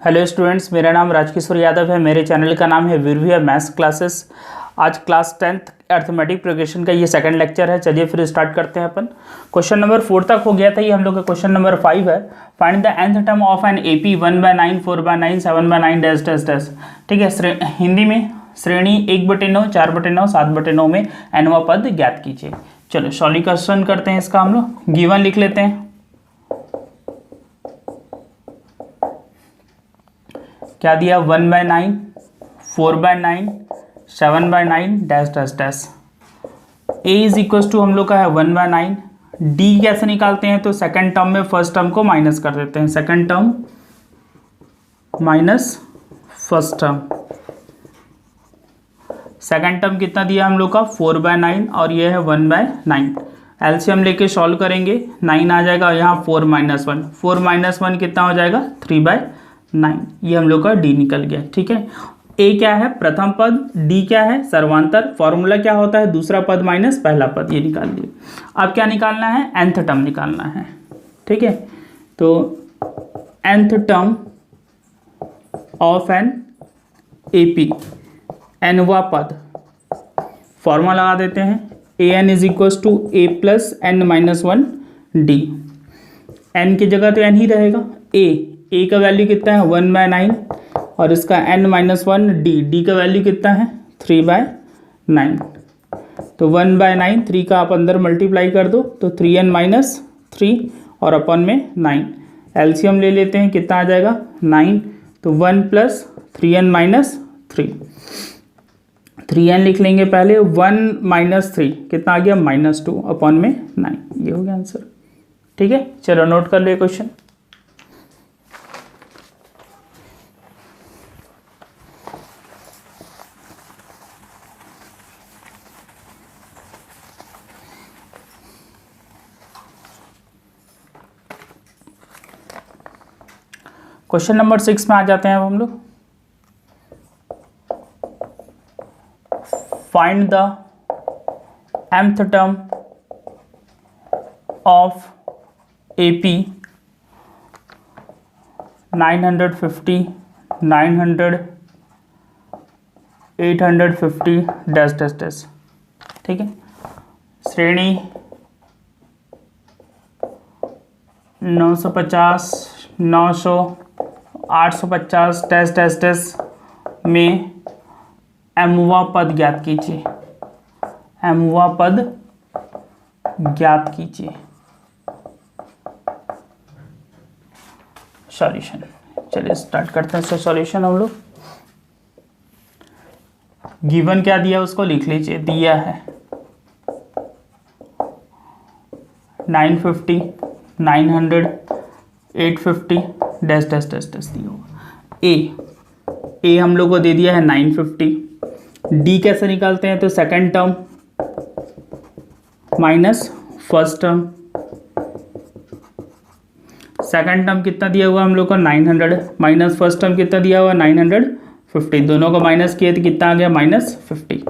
Hello students, मेरा नाम राजकिशोर यादव है। मेरे चैनल का नाम है वीरभैया मैथ्स क्लासेस। आज क्लास 10th अर्थमेटिक प्रोग्रेशन का ये सेकंड लेक्चर है। चलिए फिर स्टार्ट करते हैं अपन। क्वेश्चन नंबर 4 तक हो गया था, ये हम लोग का क्वेश्चन नंबर 5 है। Find the nth term of an AP 1/9, 4/9, 7/9 dash dash dash. ठीक है, हिंदी में श्रेणी 1/9, 4/9, 7/9 में nवां पद ज्ञात कीजिए। चलो सॉल्यूशन करते हैं इसका। हम लोग गिवन लिख लेते हैं। क्या दिया? 1/9, 4/9, 7/9 dash dash dash. A is equal to हम लोग का है 1/9। डी कैसे निकालते हैं? तो सेकंड टर्म में फर्स्ट टर्म को माइनस कर देते हैं। Second term minus first term. Second term कितना दिया हम लोग का? 4/9 और ये है 1/9। एलसीएम लेके सॉल्व करेंगे, 9 आ जाएगा। यहाँ 4 - 1, 4 - 1 कितना हो जाएगा? 3/9। ये हम लोग का डी निकल गया। ठीक है, ए क्या है? प्रथम पद। डी क्या है? सर्वांतर। फॉर्मूला क्या होता है? दूसरा पद माइनस पहला पद। ये निकाल लिए। अब क्या निकालना है? nth टर्म निकालना है। ठीक है, तो nth term of N AP, nवां पद। फॉर्मूला लगा देते हैं। an is equal to a plus n-1 D. n की जगह तो n ही रहेगा। a का वैल्यू कितना है? 1/9 और इसका n-1 डी का वैल्यू कितना है? 3/9। तो 1/9, 3 का आप अंदर मल्टीप्लाई कर दो तो 3n-3 और अपन में 9। एलसीएम ले लेते हैं, कितना आ जाएगा? 9। तो 1 + 3n-3, 3n लिख लेंगे पहले। 1 - 3 कितना आ गया? -2 अपन में 9। ये हो गया आंसर। ठीक है, चलो नोट कर ले क्वेश्चन। क्वेश्चन नंबर 6 में आ जाते हैं अब हम लोग। Find the mth term of AP 950, 900, 850 dash dash dash. ठीक है, श्रेणी 950, 900, 850 डैश डैश डैश में mवां पद ज्ञात कीजिए। mवां पद ज्ञात कीजिए। सॉल्यूशन, चलिए स्टार्ट करते हैं इसका सॉल्यूशन हम लोग। गिवन क्या दिया उसको लिख लीजिए। दिया है 950, 900, 850 डैश डैश डैश डैश दिया होगा। ए हम लोग को दे दिया है 950। डी कैसे निकालते हैं? तो second term minus first term. Second term कितना दिया हुआ हम लोग को? 900 माइनस फर्स्ट टर्म कितना दिया हुआ? 950। दोनों को माइनस किए तो कितना आ गया? -50।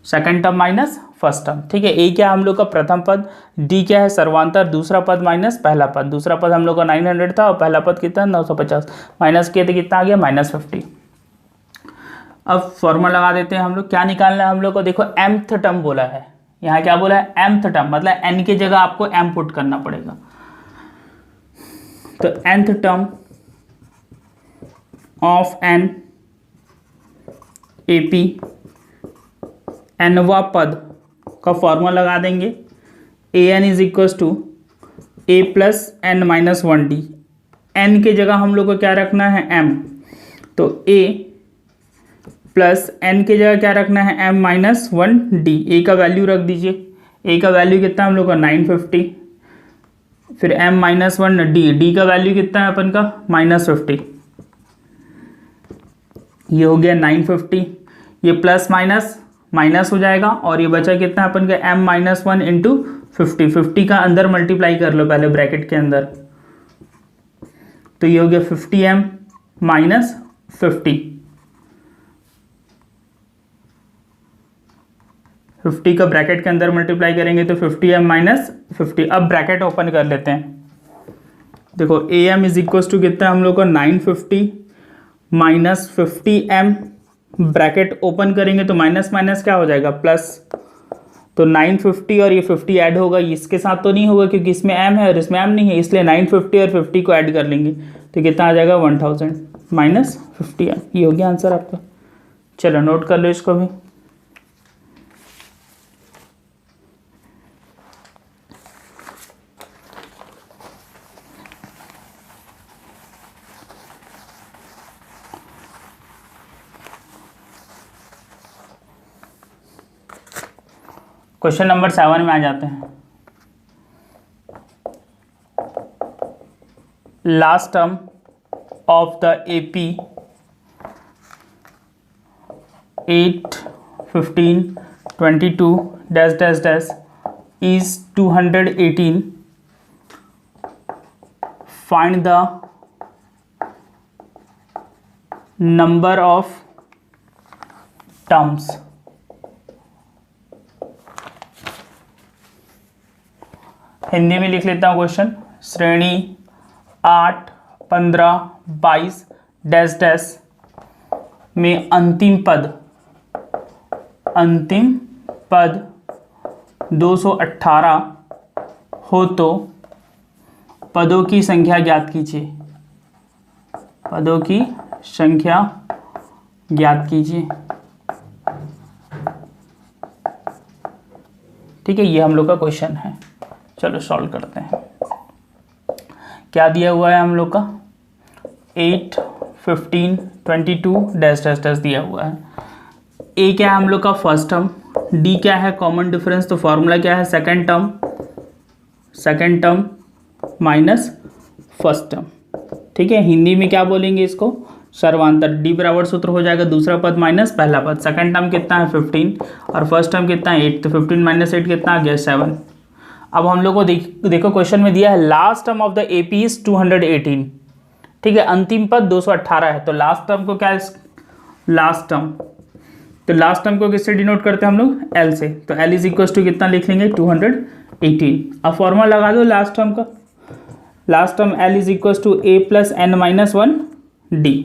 Second term minus first term. ठीक है, ए क्या हम लोग का? प्रथम पद। डी क्या है? सर्वांतर। दूसरा पद माइनस पहला पद। दूसरा पद हम लोग का 900 था और पहला पद कितना? 950। माइनस किए तो कितना आ गया? -50। अब फॉर्मूला लगा देते हैं हम लोग। क्या निकालना है हम लोग को? देखो mth टर्म बोला है, यहाँ क्या बोला है? mth टर्म, मतलब n की जगह आपको m पुट करना पड़ेगा। तो nth term of an AP, nवां पद का फॉर्मूला लगा देंगे। an is equal to a plus n-1 D. n की जगह हम लोग को क्या रखना है? m। तो a प्लस n की जगह क्या रखना है? m-1 D. ए का वैल्यू रख दीजिए। ए का वैल्यू कितना हम लोग का? 950। फिर m-1 डी। डी का वैल्यू कितना है अपन का? -50। ये हो गया 950। ये प्लस माइनस माइनस हो जाएगा और ये बचा कितना है अपन का? m-1 into 50। 50 का अंदर मल्टीप्लाई कर लो पहले ब्रैकेट के अंदर। तो ये हो गया 50m - 50। 50 का ब्रैकेट के अंदर मल्टीप्लाई करेंगे तो 50m - 50। अब ब्रैकेट ओपन कर लेते हैं। देखो am इज इक्वल टू कितना हम लोग को? 950 माइनस 50m, ब्रैकेट ओपन करेंगे तो माइनस माइनस क्या हो जाएगा प्लस, तो 950 और ये 50 ऐड होगा, इसके साथ तो नहीं होगा क्योंकि इसमें m है और इसमें m नहीं है, इसलिए 950 और 50 को ऐड कर लेंगे तो कितना आ जाएगा 1000 माइनस 50m। ये हो गया आंसर आपका। चलो नोट कर लो इसको भी। क्वेश्चन नंबर 7 में आ जाते हैं। Last term of the AP 8, 15, 22 dash dash dash is 218. Find the number of terms. Hindi में लिख लेता हूँ क्वेश्चन। श्रेणी 8, 15, 22 डैश डैश में अंतिम पद 218 हो तो पदों की संख्या ज्ञात कीजिए। पदों की संख्या ज्ञात कीजिए। ठीक है, ये हम लोग का क्वेश्चन है। चलो सॉल्व करते हैं। क्या दिया हुआ है हम लोग का 8, 15, 22 डैश डैश डैश दिया हुआ है। ए क्या है हम लोग का फर्स्ट टर्म, डी क्या है कॉमन डिफरेंस, तो फॉर्मूला क्या है second term minus first term. ठीक है, हिंदी में क्या बोलेंगे इसको सर्वांतर, डी बराबर सूत्र हो जाएगा दूसरा पद माइनस पहला पद। सेकंड टर्म कितना है 15 और फर्स्ट टर्म कितना है 8, तो 15 माइनस 8 कितना आ गया 7। अब हम लोग को देखो क्वेश्चन में दिया है last term of the AP is 218। ठीक है, अंतिम पद 218 है, तो लास्ट टर्म को क्या है लास्ट टर्म को किससे डिनोट करते हैं हम लोग एल से, तो एल इज इक्वल टू कितना लिख लेंगे 218। अब फॉर्मूला लगा दो लास्ट टर्म का, last term l is equal to a plus N minus 1 d.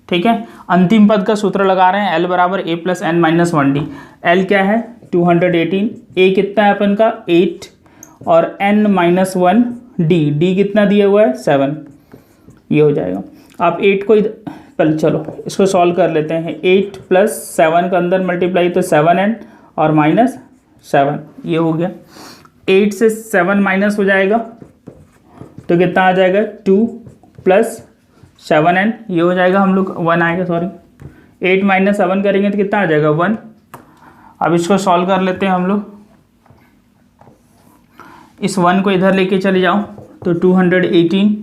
ठीक है, अंतिम पद का सूत्र लगा रहे हैं एल बराबर A plus N minus 1 D. L क्या है 218, ए कितना है अपन का 8 और एन माइनस 1 डी, डी कितना दिया हुआ है 7। ये हो जाएगा। आप 8 को पहले चलो इसको सॉल्व कर लेते हैं। 8 प्लस 7 का अंदर मल्टीप्लाई तो 7n और माइनस 7, ये हो गया। 8 से 7 माइनस हो जाएगा तो कितना आ जाएगा 2 प्लस 7n, ये हो जाएगा हम लोग 1 आएगा, सॉरी 8 माइनस 7 करेंगे तो कितना आ जाएगा 1। अब इसको सॉल्व कर लेते हैं हम लोग। इस 1 को इधर लेके चले जाओ तो 218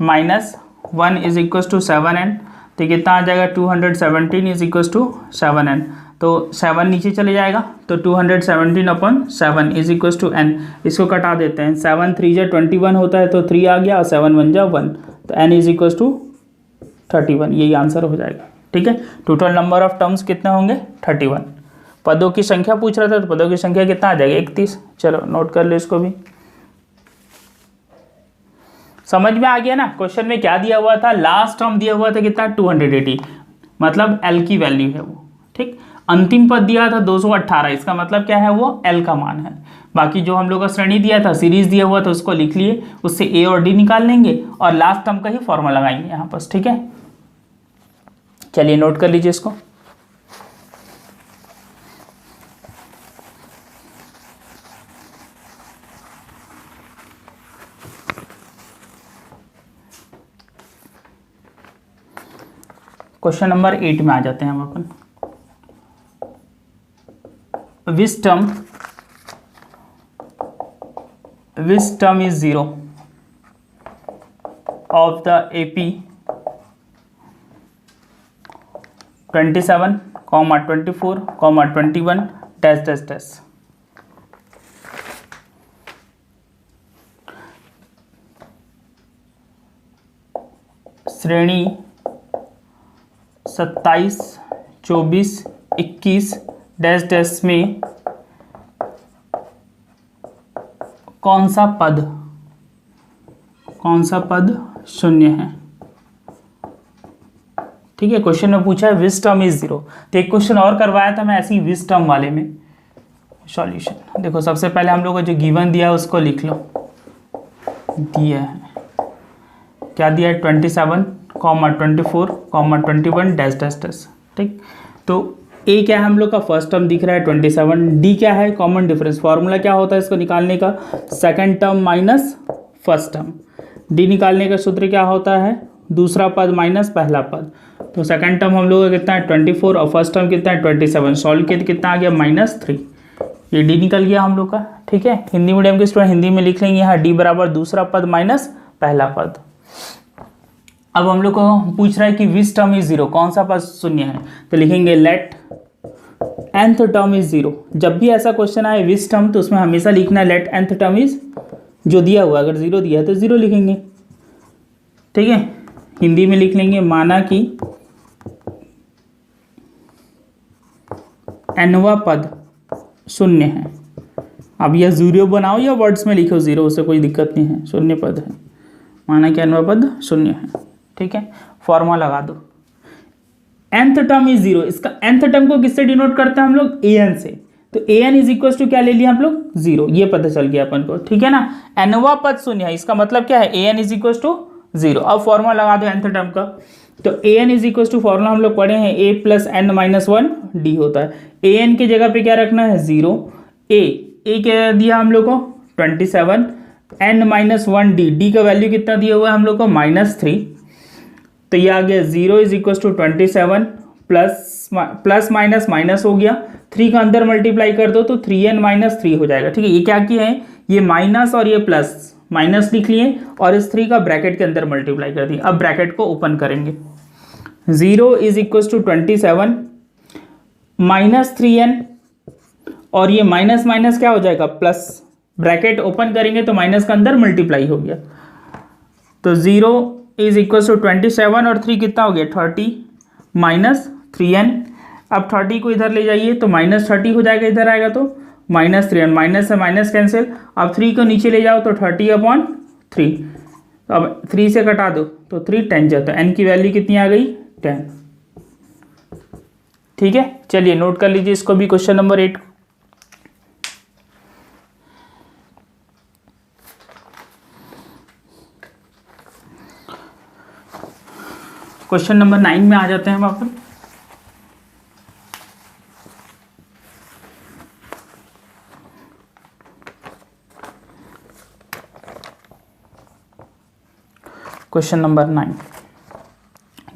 minus 1 is equal to 7n, तो कितना आ जाएगा 217 इज इक्वल टू 7n, तो 7 नीचे चले जाएगा तो 217 upon 7 is equal to n। इसको कटा देते हैं, 7 3 जा 21 होता है तो 3 आ गया और 7 1 जा 1, तो n इज इक्वल टू 31, यही आंसर हो जाएगा। ठीक है, टोटल नंबर ऑफ टर्म्स कितने होंगे 31। पदों की संख्या पूछ रहा था तो पदों की संख्या कितना आ जाएगा 31। चलो नोट कर लो इसको भी। समझ में आ गया ना, क्वेश्चन में क्या दिया हुआ था, लास्ट टर्म दिया हुआ था कितना 280, मतलब एल की वैल्यू है वो। ठीक, अंतिम पद दिया था 218, इसका मतलब क्या है वो एल का मान है। बाकी जो हम लोग का श्रेणी दिया था सीरीज दिया हुआ था उसको लिख लिए, उससे ए और डी निकाल लेंगे और लास्ट टर्म का ही फॉर्मूला लगाएंगे यहाँ पर। ठीक है, चलिए नोट कर लीजिए इसको। क्वेश्चन नंबर 8 में आ जाते हैं हम अपन। Which term is 0 of the AP 27, 24, 21 dash dash dash. श्रेणी 27, 24, 21 डैश डैश में कौन सा पद शून्य है। ठीक है, क्वेश्चन में पूछा है विच टर्म इज जीरो। तो एक क्वेश्चन और करवाया था मैं ऐसे ही विच टर्म वाले में। सॉल्यूशन देखो, सबसे पहले हम लोग को जो गिवन दिया है उसको लिख लो। दिया है, क्या दिया है, 27, 24, 21 डैश डैश डैश। ठीक, तो ए क्या है हम लोग का, फर्स्ट टर्म दिख रहा है 27। डी क्या है, कॉमन डिफरेंस। फॉर्मूला क्या होता है इसको निकालने का, second term minus first term. D निकालने का सूत्र क्या होता है, दूसरा पद माइनस पहला पद। तो सेकंड टर्म हम लोग का कितना है 24 और फर्स्ट टर्म कितना है 27। सॉल्व किया तो कितना आ गया -3। ये डी निकल गया हम लोग का। ठीक है, हिंदी मीडियम के स्टूडेंट हिंदी में लिख लेंगे यहाँ डी बराबर दूसरा पद माइनस पहला पद। अब हम लोग को पूछ रहा है कि विच टर्म इज जीरो, कौन सा पद शून्य है। तो लिखेंगे let nth term is zero. जब भी ऐसा क्वेश्चन आए विच टर्म तो उसमें हमेशा लिखना है लेट nth टर्म इज, जो दिया हुआ अगर जीरो दिया है तो जीरो लिखेंगे। ठीक है, हिंदी में लिख लेंगे माना कि nवा पद शून्य है। अब यह जीरो बनाओ या वर्ड्स में लिखो जीरो, उससे कोई दिक्कत नहीं है, शून्य पद है। माना कि nवा पद शून्य है। ठीक है, फॉर्मूला लगा दो, nth टर्म इज जीरो। इसका nth टर्म को किससे डिनोट करते हैं हम लोग, an से। तो an इज इक्वल टू क्या ले लिया हम लोग, जीरो। ये पता चल गया अपन को। ठीक है ना, nवा पद शून्य है, इसका मतलब क्या है, an is equal to zero. अब फॉर्मूला लगा दो nth टर्म का। तो an is equal to formula हम लोग पढ़े हैं a plus n minus 1 d होता है। an की जगह पे क्या रखना है, जीरो। a क्या दिया हम लोग को 27, n माइनस 1 डी का वैल्यू कितना दिया हुआ है हम लोग को -3। तो ये आ गया 0 is equal to 27 plus minus minus हो गया, 3 का अंदर मल्टीप्लाई कर दो तो 3n माइनस 3 हो जाएगा। ठीक है, ये क्या किया है, ये माइनस और ये प्लस, माइनस लिख लिए और इस 3 का ब्रैकेट के अंदर मल्टीप्लाई कर दिए। अब ब्रैकेट को ओपन करेंगे, 0 is equal to 27 minus 3n और ये माइनस माइनस क्या हो जाएगा प्लस, ब्रैकेट ओपन करेंगे तो माइनस का अंदर मल्टीप्लाई हो गया। तो 0 इज इक्वल टू 27 और 3 कितना हो गया 30 माइनस 3n। अब 30 को इधर ले जाइए तो -30 हो जाएगा, इधर आएगा तो -3n, माइनस से माइनस कैंसिल। अब 3 को नीचे ले जाओ तो 30/3। अब 3 से कटा दो तो 3 10 जाता है, n की वैल्यू कितनी आ गई 10। ठीक है, चलिए नोट कर लीजिए इसको भी, क्वेश्चन नंबर 8। क्वेश्चन नंबर 9 में आ जाते हैं वापस। क्वेश्चन नंबर 9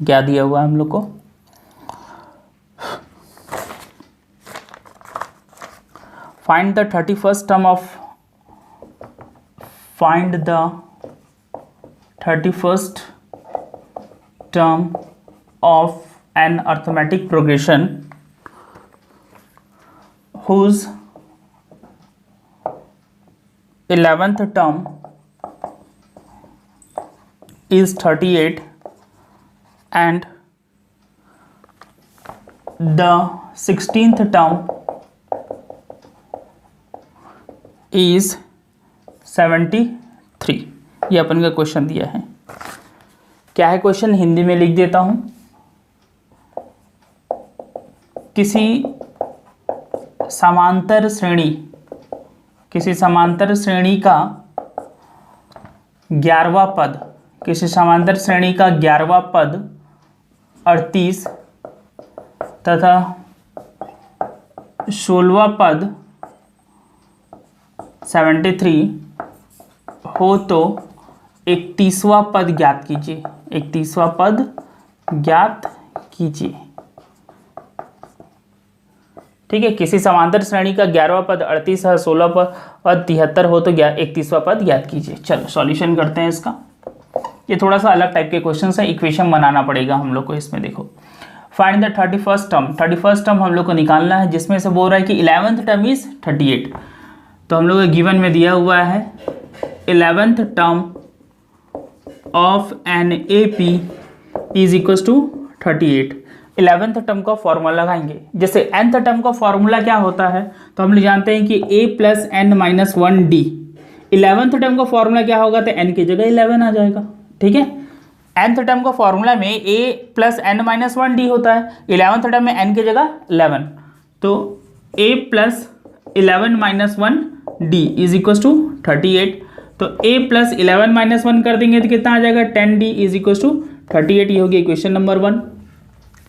क्या दिया हुआ है हम लोग को, find the 31st term of, find the 31st term of an arithmetic progression whose 11th term is 38 and the 16th term is 73। ये अपन का क्वेश्चन दिया है। क्या है क्वेश्चन, हिंदी में लिख देता हूं। किसी समांतर श्रेणी, किसी समांतर श्रेणी का 11वां पद, किसी समांतर श्रेणी का 11वां पद 38 तथा 16वां पद 73 हो तो 31वां पद ज्ञात कीजिए। 31वां पद ज्ञात कीजिए। ठीक है, किसी समांतर श्रेणी का 11वां पद 38 है, 16 पद 73 हो तो 31वां पद ज्ञात कीजिए। चलो सॉल्यूशन करते हैं इसका। ये थोड़ा सा अलग टाइप के क्वेश्चन है, इक्वेशन बनाना पड़ेगा हम लोग को इसमें। देखो, find the 31st term, 31st term हम लोग को निकालना है, जिसमें से बोल रहा है कि 11th टर्म इज 38। तो हम लोग को गिवन में दिया हुआ है 11th term of an A P is equal to 38। 11th term का फॉर्मूला लगाएंगे। जैसे nth टर्म का फॉर्मूला क्या होता है, तो हम लोग जानते हैं कि a plus n minus 1 D. 11th term का फॉर्मूला क्या होगा, तो n की जगह 11 आ जाएगा। ठीक है, nth टर्म का फॉर्मूला में a plus n minus 1d होता है, 11th टर्म में n की जगह 11, तो a plus 11 minus 1d is equal to 38, तो a प्लस 11 माइनस 1 कर देंगे तो कितना आ जाएगा 10d इज इक्वल टू 38, ये होगी इक्वेशन नंबर 1।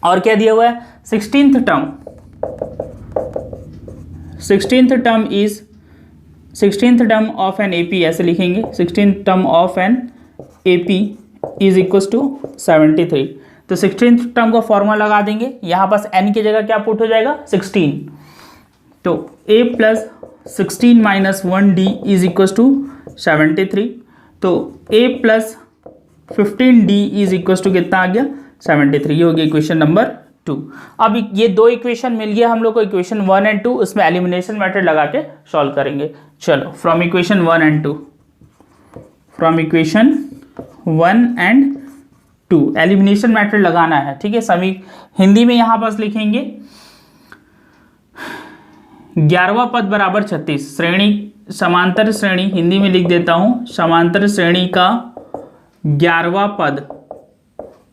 और क्या दिया हुआ है 16th term of an AP, ऐसे लिखेंगे 16th term of an AP is equal to 73, तो 16th टर्म का फॉर्मूला लगा देंगे, यहाँ पास n की जगह क्या पुट हो जाएगा 16, तो a plus 16 minus 1d is equal to 73, तो a plus 15d is equal to कितना आ गया 73, ये हो गया इक्वेशन नंबर 2। अब ये दो इक्वेशन मिल गया हम लोग को, इक्वेशन 1 एंड 2, उसमें एलिमिनेशन मेथड लगा के सॉल्व करेंगे। चलो from equation 1 and 2, from equation 1 and 2 elimination method लगाना है, ठीक है। सभी हिंदी में यहाँ पास लिखेंगे 11वां पद बराबर 36, श्रेणी समांतर श्रेणी, हिंदी में लिख देता हूँ समांतर श्रेणी का 11वां पद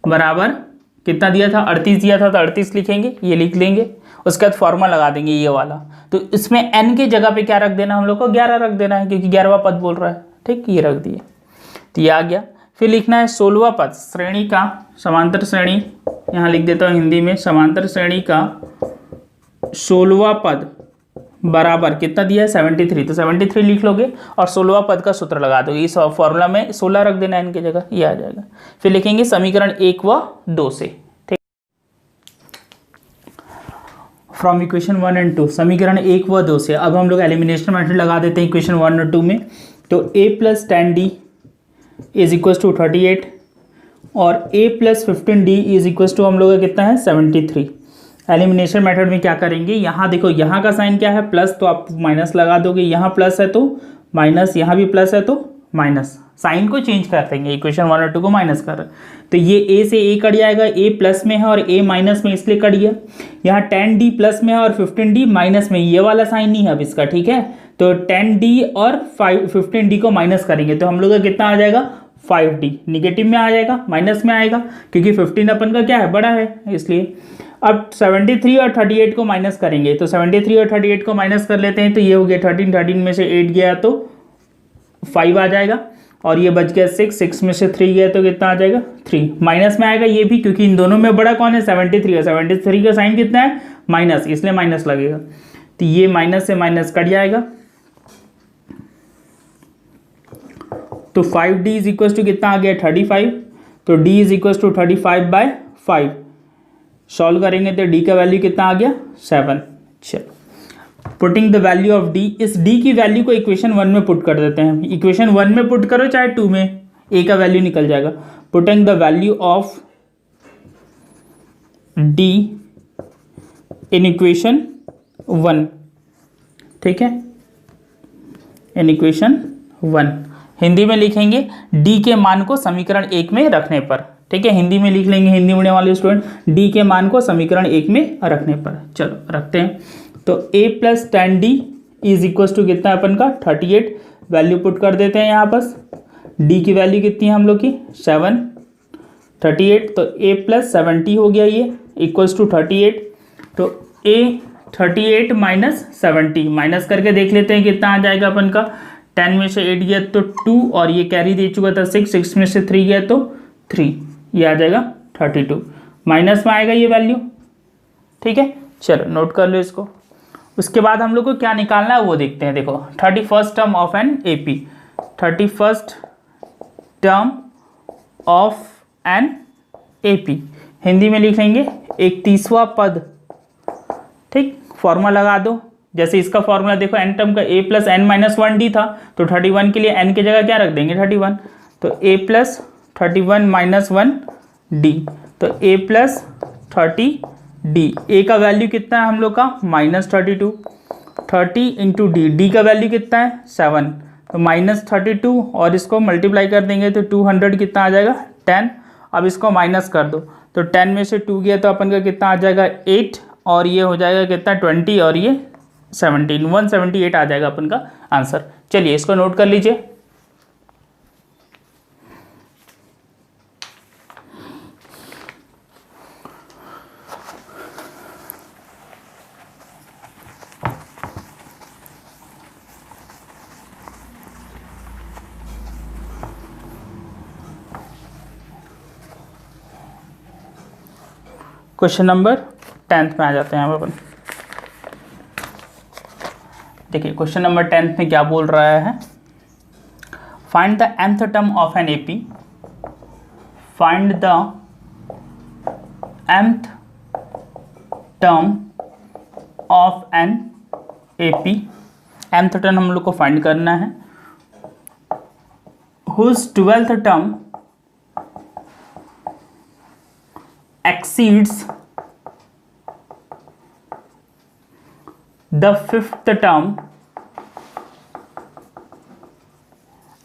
बराबर कितना दिया था 38 दिया था, तो 38 लिखेंगे, ये लिख लेंगे, उसके बाद फॉर्मूला लगा देंगे ये वाला, तो इसमें n के जगह पे क्या रख देना हम लोग को 11 रख देना है, क्योंकि 11वां पद बोल रहा है, ठीक, ये रख दिए, तो ये आ गया। फिर लिखना है 16वां पद श्रेणी का, समांतर श्रेणी, यहाँ लिख देता हूँ हिंदी में समांतर श्रेणी का 16वां पद बराबर कितना दिया है 73, तो 73 लिख लोगे और 16वां पद का सूत्र लगा दोगे, इस फॉर्मूला में 16 रख देना इनकी जगह, ये आ जाएगा। फिर लिखेंगे समीकरण 1 व 2 से, ठीक, फ्रॉम इक्वेशन 1 एंड 2, समीकरण 1 व 2 से। अब हम लोग एलिमिनेशन मेथड लगा देते हैं इक्वेशन 1 और 2 में, तो a plus 10d is equal to 38 और a plus 15d is equal to हम लोग का कितना है 73। एलिमिनेशन मेथड में क्या करेंगे, यहाँ देखो यहाँ का साइन क्या है प्लस, तो आप माइनस लगा दोगे, यहाँ प्लस है तो माइनस, यहाँ भी प्लस है तो माइनस, साइन को चेंज कर देंगे, इक्वेशन 1 और 2 को माइनस कर, तो ये a से a कट जाएगा, a प्लस में है और a माइनस में इसलिए कट गया। यहाँ 10d प्लस में है और 15d माइनस में, ये वाला साइन नहीं है अब इसका, ठीक है, तो 10d और 15d को माइनस करेंगे तो हम लोग का कितना आ जाएगा 5d, निगेटिव में आ जाएगा, माइनस में आएगा, क्योंकि 15 अपन का क्या है बड़ा है इसलिए। अब 73 और 38 को माइनस करेंगे, तो 73 और 38 को माइनस कर लेते हैं, तो ये हो गया 13 में से 8 गया तो 5 आ जाएगा, और ये बच गया 6 में से 3 गया तो कितना आ जाएगा 3, माइनस में आएगा ये भी, क्योंकि इन दोनों में बड़ा कौन है 73 है, 73 का साइन कितना है माइनस, इसलिए माइनस लगेगा, तो ये माइनस से माइनस कट जाएगा, तो 5d इज इक्वल टू कितना आ गया 35, तो d is equal to 35/5, solve करेंगे तो d का वैल्यू कितना आ गया 7। चलो putting the value of d, इस d की वैल्यू को इक्वेशन 1 में पुट कर देते हैं, इक्वेशन 1 में पुट करो चाहे 2 में, a का वैल्यू निकल जाएगा। Putting the value of d in equation 1, ठीक है, इन इक्वेशन 1, हिंदी में लिखेंगे d के मान को समीकरण 1 में रखने पर, ठीक है, हिंदी में लिख लेंगे हिंदी मीडियम वाले स्टूडेंट, d के मान को समीकरण 1 में रखने पर। चलो रखते हैं, तो a plus 10d is equal to कितना अपन का 38, वैल्यू पुट कर देते हैं यहाँ पास, d की वैल्यू कितनी है हम लोग की 7, 38, तो a प्लस 70 हो गया, ये इक्वल्स टू 38, तो a 38 माइनस 70, माइनस करके देख लेते हैं कितना आ जाएगा अपन का, 10 में से 8 गया तो 2, और ये कैरी दे चुका था 6 में से 3 गया तो 3, ये आ जाएगा 32, माइनस में आएगा ये वैल्यू, ठीक है। चलो नोट कर लो इसको। उसके बाद हम लोग को क्या निकालना है वो देखते हैं। देखो 31st term of an AP, 31st term of an AP Hindi में लिख लेंगे 31वां पद, ठीक, फॉर्मूला लगा दो, जैसे इसका फॉर्मूला देखो n टर्म का a plus n minus 1d था, तो 31 के लिए n की जगह क्या रख देंगे 31, तो a प्लस 31 माइनस 1d, तो a प्लस 30d, a का वैल्यू कितना है हम लोग का -32, 30 इंटू d का वैल्यू कितना है 7, तो -32 और इसको मल्टीप्लाई कर देंगे तो 200 कितना आ जाएगा 10, अब इसको माइनस कर दो, तो 10 में से 2 गया तो अपन का कितना आ जाएगा 8, और ये हो जाएगा कितना 20 और ये 17, 178 आ जाएगा अपन का आंसर। चलिए इसको नोट कर लीजिए। क्वेश्चन नंबर 10 में आ जाते हैं अपन। देखिए क्वेश्चन नंबर 10 में क्या बोल रहा है, find the nth term of N AP, find the nth term of N AP, nth term हम लोग को फाइंड करना है, whose 12th term exceeds the 5th term,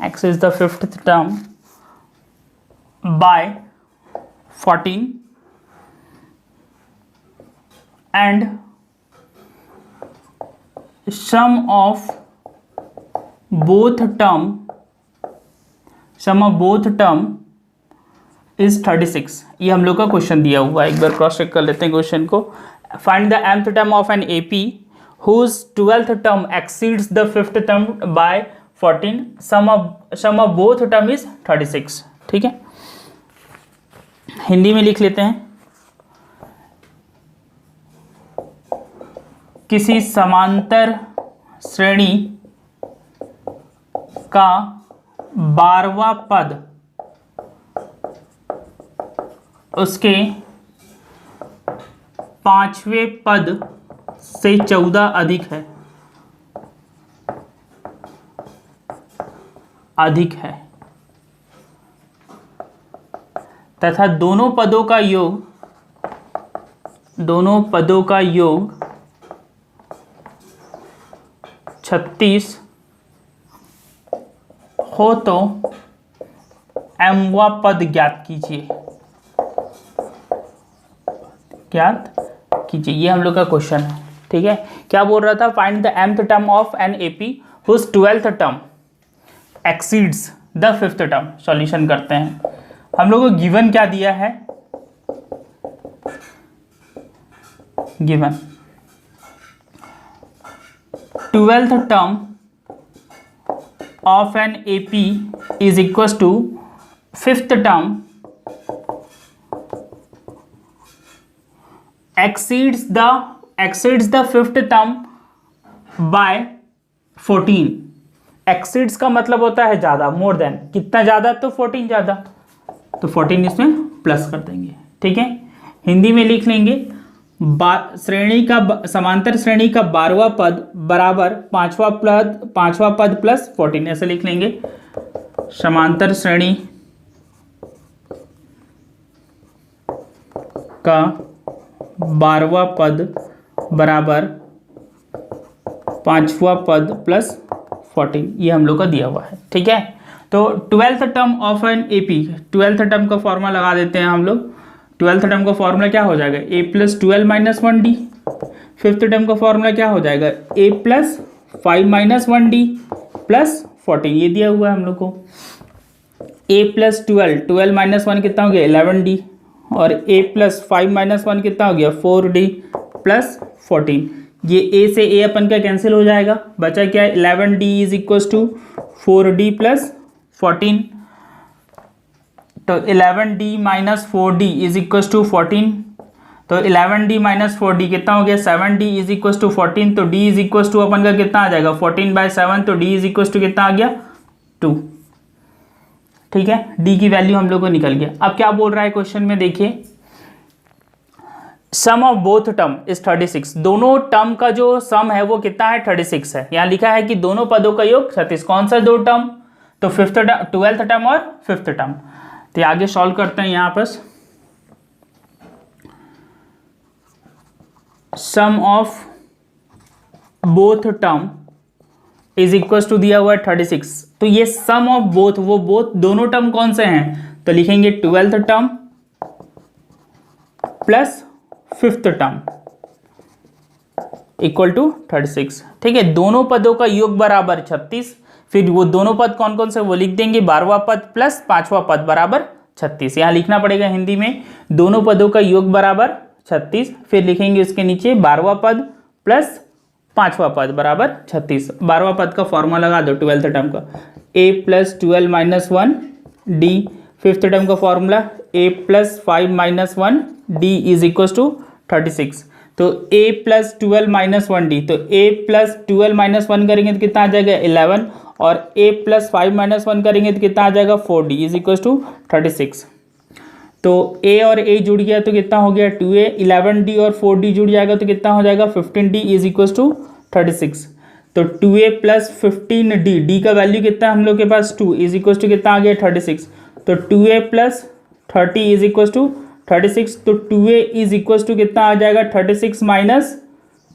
exceeds the 5th term by 14, and sum of both term is 36। ये हम लोग का question दिया हुआ है, एक बार क्रॉस चेक कर लेते हैं क्वेश्चन को। Find the nth term of N AP whose 12th term exceeds the 5th term by 14, sum of both term is 36। ठीक है, हिंदी में लिख लेते हैं। किसी समांतर श्रेणी का 12वां पद उसके 5वें पद से 14 अधिक है तथा दोनों पदों का योग 36 हो तो mवां पद ज्ञात कीजिए। ये हम लोग का क्वेश्चन है। ठीक है, क्या बोल रहा था, find the nth term of N AP whose 12th term exceeds the 5th term. Solution करते हैं। हम लोग को गिवन क्या दिया है, given 12th term of an AP is equals to 5th term exceeds the 5th term by 14। exceeds का मतलब होता है ज़्यादा, मोर देन, कितना ज़्यादा, तो 14 ज़्यादा, तो 14 इसमें प्लस कर देंगे। ठीक है, हिंदी में लिख लेंगे, समांतर श्रेणी का 12वां पद बराबर 5वां पद प्लस 14, ऐसे लिख लेंगे। समांतर श्रेणी का 12वां पद बराबर 5वां पद प्लस 14, ये हम लोग का दिया हुआ है। ठीक है, तो 12th term of N AP, 12th term का फॉर्मूला लगा देते हैं हम लोग। 12th टर्म का फॉर्मूला क्या हो जाएगा, a plus 12 minus 1d। 5th term का फॉर्मूला क्या हो जाएगा, a plus 5 minus 1d plus 14, ये दिया हुआ है हम लोग को। a प्लस 12 माइनस 1 कितना हो गया, 11d, और a प्लस 5 माइनस 1 कितना हो गया, 4d प्लस 14। ये a से a अपन का कैंसिल हो जाएगा, बचा क्या, 11d is equal to 4d plus 14, तो 11d minus 4d is equal to 14, तो 11d माइनस 4d कितना हो गया, 7d इज इक्वल टू 14, तो d इज इक्वल टू अपन का कितना आ जाएगा, 14/7, तो d इज इक्वल टू कितना आ गया, 2। ठीक है, d की वैल्यू हम लोग को निकल गया। अब क्या बोल रहा है क्वेश्चन में, देखिए, सम ऑफ बोथ टर्म इज 36। दोनों टर्म का जो सम है वो कितना है, 36 है। यहाँ लिखा है कि दोनों पदों का योग 36, कौन सा दो टर्म, तो 12th टर्म और 5th टर्म। तो आगे सॉल्व करते हैं। यहाँ पर sum of both term is equal to दिया हुआ है 36, तो ये सम ऑफ बोथ, वो बोथ दोनों टर्म कौन से हैं, तो लिखेंगे 12th term plus 5th term equal to 36। ठीक है, दोनों पदों का योग बराबर 36, फिर वो दोनों पद कौन कौन से वो लिख देंगे, 12वां पद प्लस 5वां पद बराबर 36। यहाँ लिखना पड़ेगा हिंदी में, दोनों पदों का योग बराबर 36, फिर लिखेंगे उसके नीचे 12वां पद प्लस 5वां पद बराबर 36। 12वां पद का फॉर्मूला लगा दो 12th टर्म का, a plus 12 minus 1 d, fifth term का formula a plus 5 minus 1 D is equal to 36। तो a प्लस 12 माइनस 1 डी, तो a प्लस 12 माइनस 1 करेंगे तो कितना आ जाएगा 11, और a प्लस 5 माइनस 1 करेंगे तो कितना आ जाएगा 4 डी इज इक्वल टू 36। तो a और a जुड़ गया तो कितना हो गया 2a, 11d और 4d जुड़ जाएगा तो कितना हो जाएगा 15d इज इक्वल टू 36। तो 2a प्लस 15d, d का वैल्यू कितना है हम लोग के पास 2 इज इक्वल टू कितना आ गया 36। तो 2a plus 30 is equal to 36, तो 2a इज इक्वल टू कितना आ जाएगा 36 माइनस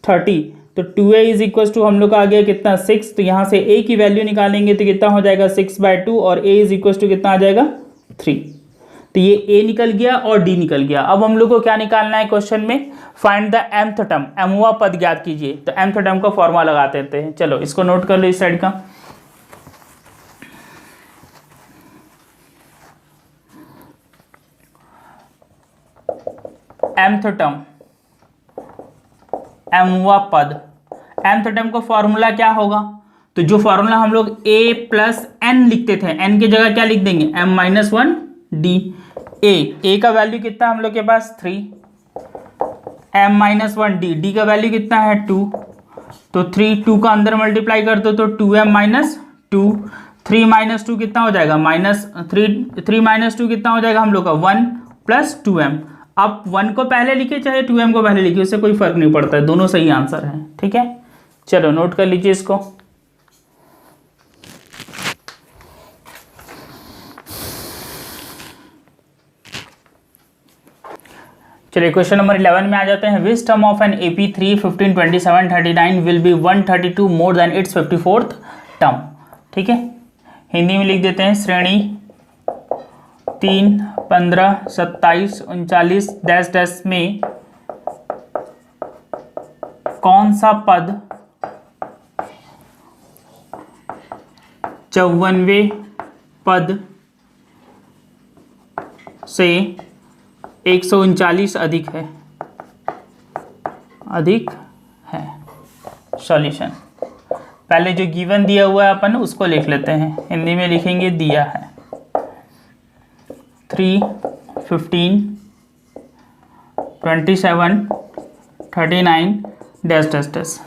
30, तो 2a इज इक्वल टू हम लोग का आ गया कितना 6। तो यहाँ से a की वैल्यू निकालेंगे तो कितना हो जाएगा 6/2 और a इज इक्वल टू कितना आ जाएगा 3। तो ये a निकल गया और d निकल गया। अब हम लोग को क्या निकालना है क्वेश्चन में, फाइंड द mth टर्म, mवां पद ज्ञात कीजिए। तो mth टर्म का फॉर्मूला लगा देते हैं। चलो इसको नोट कर लो इस साइड का। mth टर्म, mवां पद, mth टर्म का फॉर्मूला क्या होगा, तो जो फॉर्मूला हम लोग a प्लस n लिखते थे, n की जगह क्या लिख देंगे m माइनस 1 d। a का वैल्यू कितना हम लोग के पास 3, m माइनस 1 d का वैल्यू कितना है 2, तो 2 का अंदर मल्टीप्लाई कर दो तो 2m माइनस 2, 3 माइनस 2 कितना हो जाएगा माइनस 3 माइनस 2 कितना हो जाएगा हम लोग का 1 प्लस 2m। आप 1 को पहले लिखे चाहे 2m को पहले लिखे, उससे कोई फर्क नहीं पड़ता है, दोनों सही आंसर है। ठीक है, चलो नोट कर लीजिए इसको। चलिए क्वेश्चन नंबर 11 में आ जाते हैं। Which term of an AP3 15 27 39 will be 132 more than its 54th term. ठीक है, हिंदी में लिख देते हैं। श्रेणी 3, 15, 27, 39 डैश डैश में कौन सा पद 54वें पद से 139 अधिक है, अधिक है। सॉल्यूशन, पहले जो गिवन दिया हुआ है अपन उसको लिख लेते हैं, हिंदी में लिखेंगे दिया है 3, 15, 27, 39 डैश डैश डैश।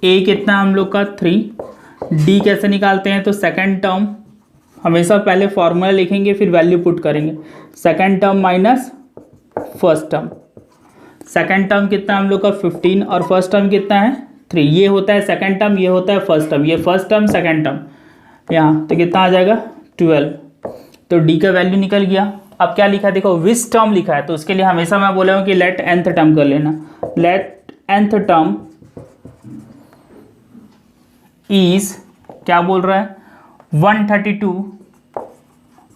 ए कितना हम लोग का 3, डी कैसे निकालते हैं, तो सेकंड टर्म हमेशा पहले फॉर्मूला लिखेंगे फिर वैल्यू पुट करेंगे। Second term minus first term, second term कितना हम लोग का 15 और फर्स्ट टर्म कितना है 3, ये होता है सेकंड टर्म, ये होता है फर्स्ट टर्म, ये फर्स्ट टर्म सेकंड टर्म यहाँ, तो कितना आ जाएगा 12। तो डी का वैल्यू निकल गया। अब क्या लिखा है देखो, विच टर्म लिखा है, तो उसके लिए हमेशा मैं बोला हूँ कि लेट nth टर्म कर लेना। लेट nth टर्म इज क्या बोल रहा है 132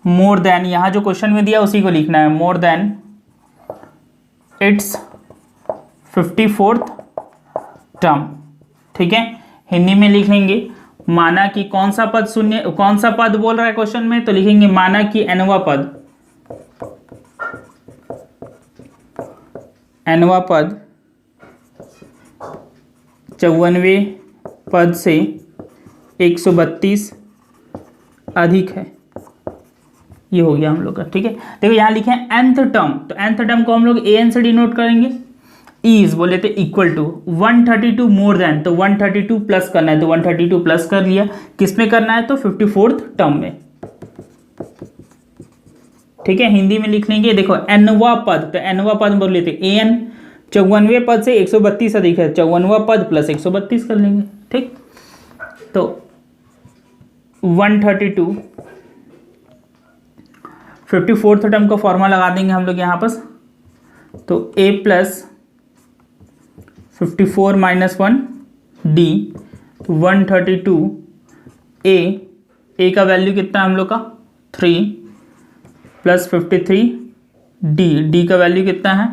मोर देन, यहाँ जो क्वेश्चन में दिया उसी को लिखना है, मोर देन इट्स 54th टर्म। ठीक है, हिंदी में लिख लेंगे माना कि कौन सा पद शून्य, कौन सा पद बोल रहा है क्वेश्चन में, तो लिखेंगे माना कि nवां पद, nवां पद 54वें पद से 132 अधिक है। ये हो गया हम लोग का। ठीक है, देखो यहाँ लिखे हैं nth टर्म, तो nth टर्म को हम लोग an से डिनोट करेंगे। इज बोले थे इक्वल टू 132 मोर देन, तो 132 प्लस करना है, तो 132 प्लस कर लिया। किस में करना है, तो 54th टर्म में। ठीक है, हिंदी में लिख लेंगे देखो nवां पद, तो nवां पद बोल लेते an 54वें पद से 132 अधिक है, 54वां पद प्लस 132 कर लेंगे। ठीक, तो 132 54th टर्म का फॉर्मूला लगा देंगे हम लोग यहाँ पर, तो a plus 54 minus 1 D, 132 a का वैल्यू कितना है हम लोग का 3 प्लस 53 डी का वैल्यू कितना है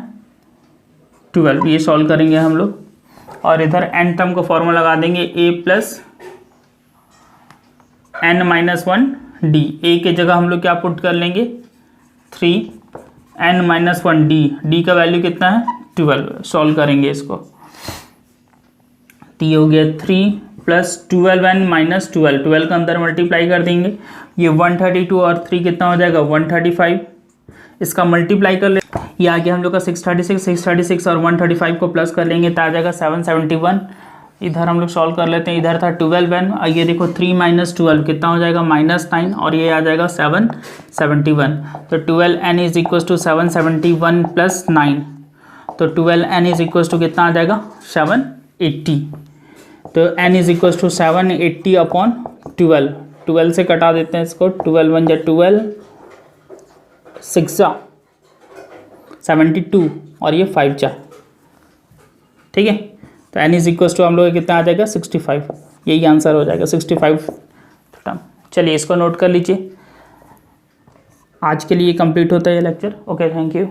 12। ये सॉल्व करेंगे हम लोग और इधर n टर्म का फॉर्मूला लगा देंगे a plus n minus 1 D. A के जगह हम लोग क्या पुट कर लेंगे 3 n माइनस 1 डी का वैल्यू कितना है 12। सॉल्व करेंगे इसको, तो ये हो गया 3 प्लस 12n माइनस 12 का अंदर मल्टीप्लाई कर देंगे, ये 132 और 3 कितना हो जाएगा 135, इसका मल्टीप्लाई कर ले, ये आ गया हम लोग का 636 और 135 को प्लस कर लेंगे तो आ जाएगा 771। इधर हम लोग सॉल्व कर लेते हैं, इधर था 12n, ये देखो 3 - 12 कितना हो जाएगा -9 और ये आ जाएगा 771। तो 12n इज इक्व टू 771 + 9, तो 12n इज इक्व टू कितना आ जाएगा 780। तो n is equal to 780 upon 12 से कटा देते हैं इसको, 12 × 12 6 72 और ये 5 4, ठीक है। तो n इज इक्व टू हम लोग कितना आ जाएगा 65, यही आंसर हो जाएगा 65 टर्म। चलिए इसको नोट कर लीजिए। आज के लिए कंप्लीट होता है ये लेक्चर। Okay, thank you.